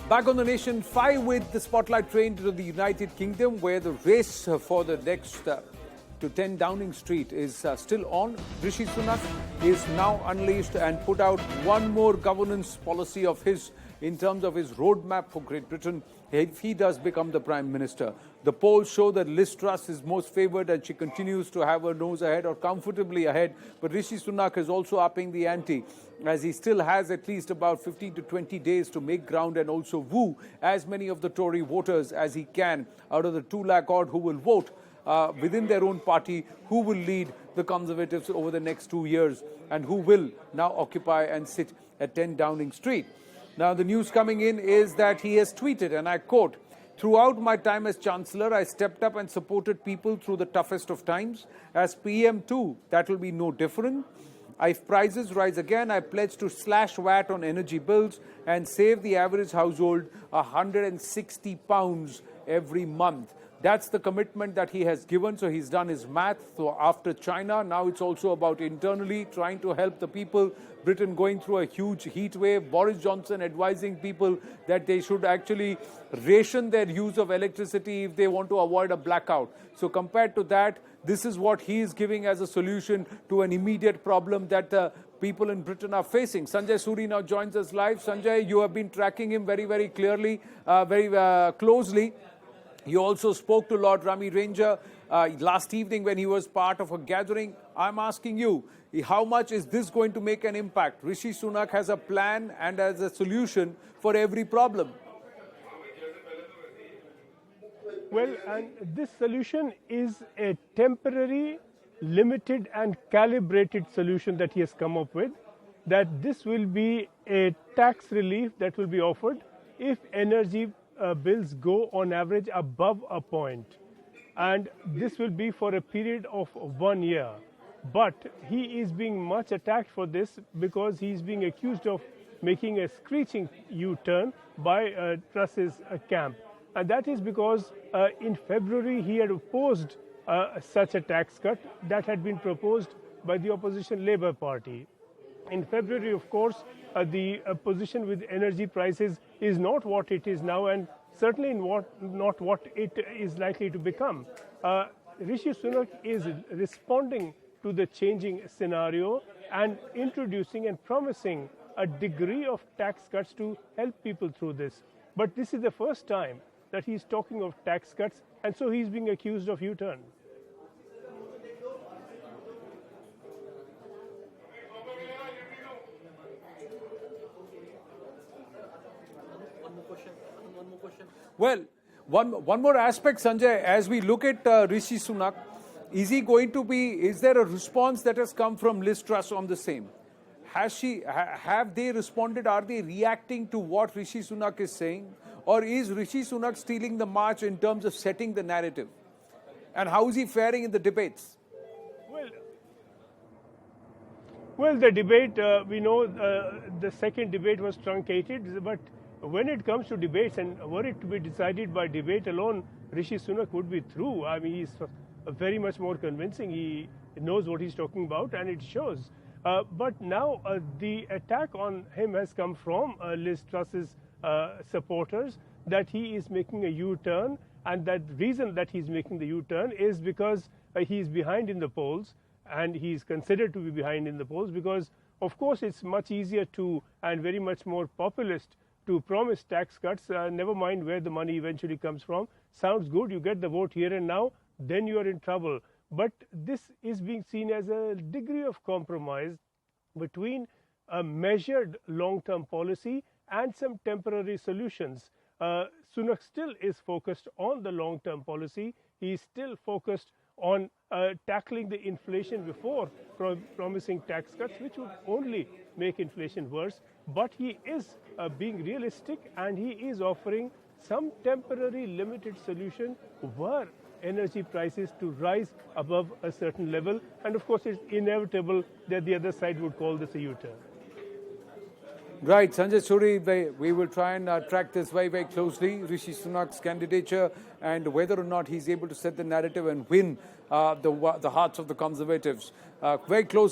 Back on the Nation 5 with the spotlight train to the United Kingdom, where the race for the next to 10 Downing Street is still on. Rishi Sunak is now unleashed and put out one more governance policy of his in terms of his roadmap for Great Britain if he does become the Prime Minister. The polls show that Truss is most favoured and she continues to have her nose ahead or comfortably ahead. But Rishi Sunak is also upping the ante, as he still has at least about 15 to 20 days to make ground and also woo as many of the Tory voters as he can out of the 2 lakh odd who will vote within their own party, who will lead the Conservatives over the next 2 years and who will now occupy and sit at 10 Downing Street. Now, the news coming in is that he has tweeted, and I quote, "Throughout my time as Chancellor, I stepped up and supported people through the toughest of times. As PM too, that will be no different. If prices rise again, I pledge to slash VAT on energy bills and save the average household £160 every month." That's the commitment that he has given. So he's done his math. So after China, now it's also about internally trying to help the people. Britain going through a huge heat wave. Boris Johnson advising people that they should actually ration their use of electricity if they want to avoid a blackout. So compared to that, this is what he is giving as a solution to an immediate problem that the people in Britain are facing. Sanjay Suri now joins us live. Sanjay, you have been tracking him very, very clearly, very closely. You also spoke to Lord Rami Ranger last evening when he was part of a gathering. I'm asking you, how much is this going to make an impact? Rishi Sunak has a plan and has a solution for every problem. Well, and this solution is a temporary, limited and calibrated solution that he has come up with, that this will be a tax relief that will be offered if energy bills go on average above a point, and this will be for a period of 1 year. But he is being much attacked for this because he is being accused of making a screeching U-turn by Truss's camp, and that is because in February he had opposed such a tax cut that had been proposed by the opposition Labour Party. In February, of course, the position with energy prices is not what it is now, and certainly not what it is likely to become. Rishi Sunak is responding to the changing scenario and introducing and promising a degree of tax cuts to help people through this. But this is the first time that he's talking of tax cuts, and so he's being accused of U-turn. Well, one more aspect, Sanjay, as we look at Rishi Sunak, is there a response that has come from Truss on the same? Have they responded? Are they reacting to what Rishi Sunak is saying? Or is Rishi Sunak stealing the march in terms of setting the narrative? And how is he faring in the debates? Well, the debate, we know the second debate was truncated, but when it comes to debates, and were it to be decided by debate alone, Rishi Sunak would be through. I mean, he's very much more convincing. He knows what he's talking about, and it shows. But now the attack on him has come from Liz Truss's supporters, that he is making a U-turn, and that reason that he's making the U-turn is because he's behind in the polls, and he's considered to be behind in the polls because, of course, it's much easier to and very much more populist to promise tax cuts, never mind where the money eventually comes from. Sounds good, you get the vote here and now, then you are in trouble. But this is being seen as a degree of compromise between a measured long-term policy and some temporary solutions. Sunak still is focused on the long-term policy. He is still focused on tackling the inflation before promising tax cuts, which would only make inflation worse. But he is being realistic, and he is offering some temporary limited solution were energy prices to rise above a certain level. And of course, it's inevitable that the other side would call this a U-turn. Right, Sanjay Suri, we will try and track this very, very closely, Rishi Sunak's candidature and whether or not he's able to set the narrative and win the hearts of the Conservatives. Very close.